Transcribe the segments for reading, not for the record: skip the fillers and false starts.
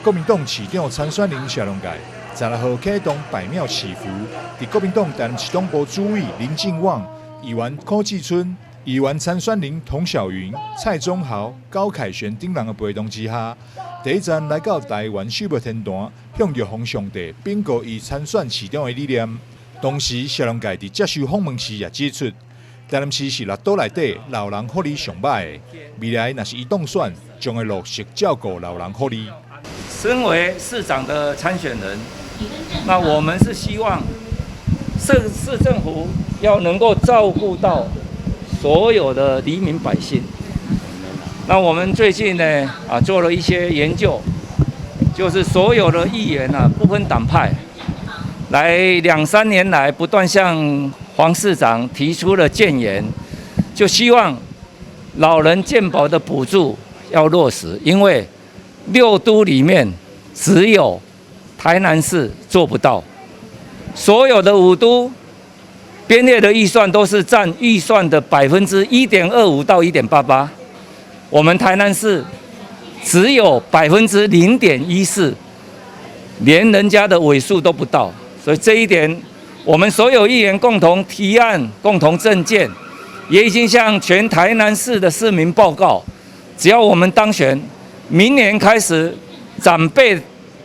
国民党市长参选人谢龙介16号启动百庙祈福，伫国民党担任市党部主委林进旺、议员柯志春、议员参选人童晓云、蔡宗豪、高凯旋等人的陪同之下，第一站来到台湾首幕天坛，向着皇上帝禀告伊参选市长的理念。同时，谢龙介伫接受访问时也指出，台南市是六都内底老人福利上歹的，未来若是伊当选，将会落实照顾老人福利。身为市长的参选人，那我们是希望市政府要能够照顾到所有的黎民百姓。那我们最近呢做了一些研究，就是所有的议员不分党派，来2、3年来不断向黄市长提出了建言，就希望老人健保的补助要落实，因为6都里面只有台南市做不到，所有的5都编列的预算都是占预算的1.25%到1.88%，我们台南市只有0.14%，连人家的尾数都不到，所以这一点我们所有议员共同提案、共同政见，也已经向全台南市的市民报告，只要我们当选，明年开始长辈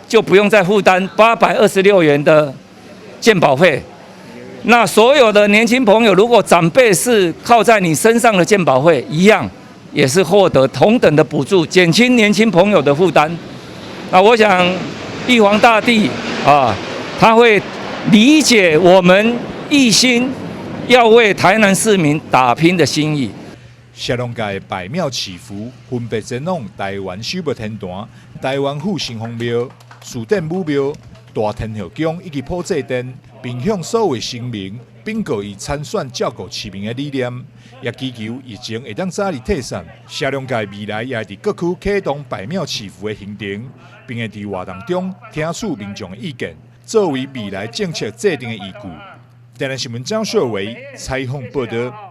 就不用再负担826元的健保费。那所有的年轻朋友，如果长辈是靠在你身上的健保费，一样也是获得同等的补助，减轻年轻朋友的负担。那我想，玉皇大帝他会理解我们一心要为台南市民打拼的心意。谢龙介百庙祈福，分别前往台湾首幕天坛、台湾府城隍庙、士典武庙、大天后宫以及普济殿，并向所有市民禀告伊参选照顾市民的理念，也祈求疫情会当早日退散。谢龙介未来也会伫各区启动百庙祈福的行程，并会伫活动中听取民众的意见，作为未来政策制定的依据。台南新闻张硕维采访报道。